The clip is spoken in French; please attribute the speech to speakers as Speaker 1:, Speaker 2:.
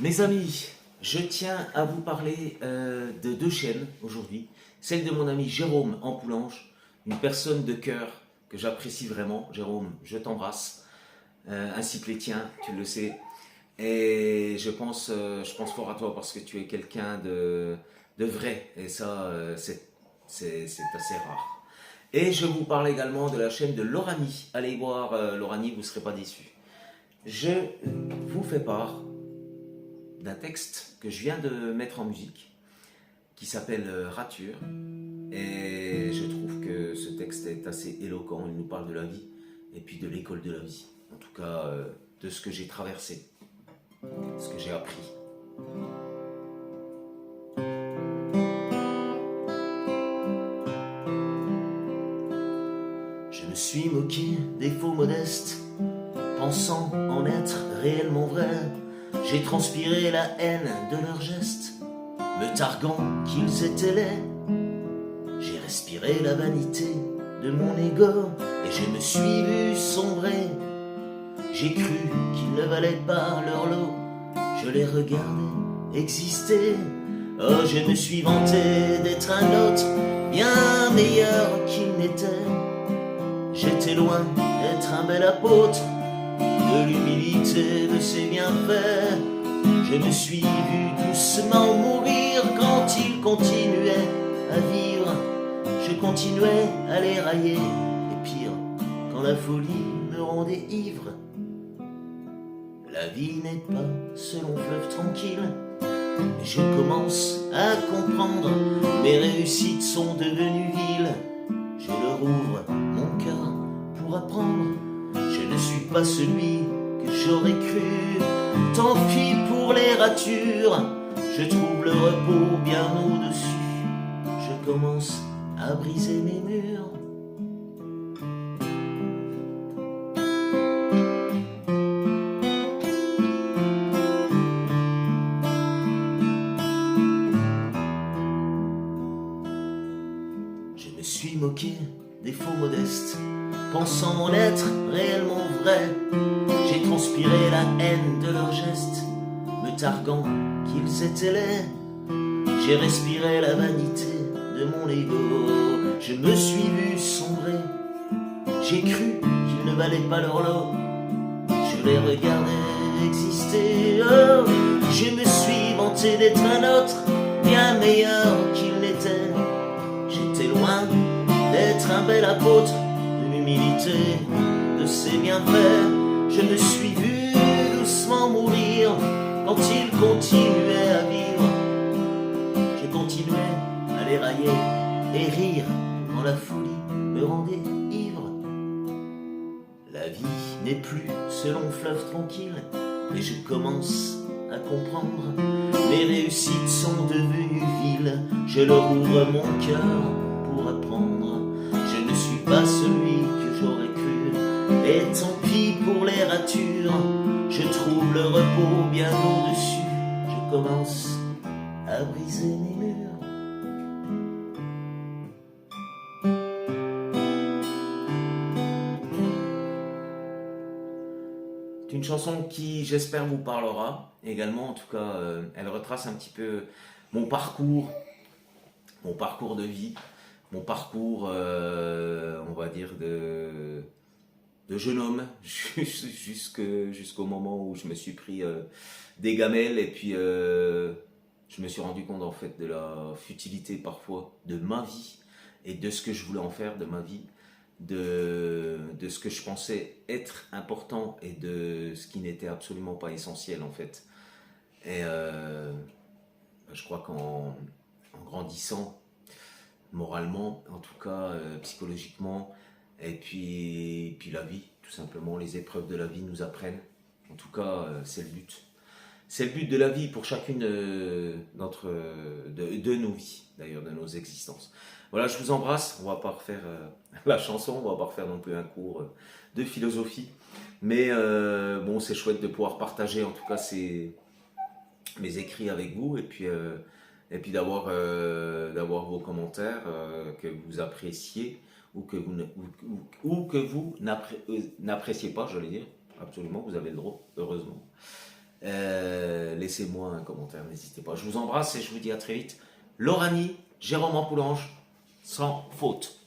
Speaker 1: Mes amis, je tiens à vous parler de deux chaînes aujourd'hui. Celle de mon ami Jérôme Ampoulange, une personne de cœur que j'apprécie vraiment. Jérôme, je t'embrasse, ainsi que les tiens, tu le sais. Et je pense fort à toi parce que tu es quelqu'un de vrai. Et ça, c'est assez rare. Et je vous parle également de la chaîne de Lorani. Allez voir Lorani, vous ne serez pas déçus. Je vous fais part d'un texte que je viens de mettre en musique qui s'appelle Rature, et je trouve que ce texte est assez éloquent. Il nous parle de la vie et puis de l'école de la vie, en tout cas de ce que j'ai traversé, ce que j'ai appris. Je me suis moqué des faux modestes, pensant en être réellement vrai. J'ai transpiré la haine de leurs gestes, me targuant qu'ils étaient laids. J'ai respiré la vanité de mon ego et je me suis vu sombrer. J'ai cru qu'ils ne valaient pas leur lot, je les regardais exister. Oh, je me suis vanté d'être un autre, bien meilleur qu'il n'était. J'étais loin d'être un bel apôtre de l'humilité de ses bienfaits. Je me suis vu doucement mourir quand ils continuaient à vivre. Je continuais à les railler, et pire, quand la folie me rendait ivre. La vie n'est pas seul long fleuve tranquille, mais je commence à comprendre. Mes réussites sont devenues viles. Je leur ouvre mon cœur pour apprendre. Je ne suis pas celui que j'aurais cru. Tant pis pour les ratures, je trouve le repos bien au-dessus. Je commence à briser mes murs. Je me suis moqué des faux modestes, pensant en être réellement vrai. J'ai transpiré la haine de leurs gestes, me targuant qu'ils étaient laids. J'ai respiré la vanité de mon ego. Je me suis vu sombrer. J'ai cru qu'ils ne valaient pas leur lot. Je les regardais exister. Oh, je me suis vanté d'être un autre, bien meilleur qu'ils n'étaient. J'étais loin d'être un bel apôtre de l'humilité de ses bienfaits. Je me suis vu doucement mourir quand ils continuaient à vivre. Je continuais à les railler et rire quand la folie me rendait ivre. La vie n'est plus ce long fleuve tranquille, mais je commence à comprendre. Mes réussites sont devenues viles. Je leur ouvre mon cœur pour apprendre. Je ne suis pas celui que j'aurais cru, et tant pis pour les ratures. Je trouve le repos bien au-dessus. Je commence à briser mes murs. C'est une chanson qui, j'espère, vous parlera également. En tout cas, elle retrace un petit peu mon parcours de vie, mon parcours, on va dire, de jeune homme, jusqu'au moment où je me suis pris des gamelles, et puis je me suis rendu compte en fait de la futilité parfois de ma vie et de ce que je voulais en faire de ma vie, de ce que je pensais être important et de ce qui n'était absolument pas essentiel en fait. Et je crois qu'en grandissant, moralement, en tout cas psychologiquement, et puis la vie, tout simplement, les épreuves de la vie nous apprennent. En tout cas, c'est le but. C'est le but de la vie pour chacune de nos vies, d'ailleurs, de nos existences. Voilà, je vous embrasse. On va pas refaire la chanson, on va pas refaire non plus un cours de philosophie. Mais bon, c'est chouette de pouvoir partager, en tout cas, mes écrits avec vous, et puis d'avoir vos commentaires que vous appréciez ou que vous n'appréciez pas, j'allais dire. Absolument, vous avez le droit, heureusement. laissez-moi un commentaire, n'hésitez pas. Je vous embrasse et je vous dis à très vite. Lauranie, Jérôme Ampoulange, sans faute.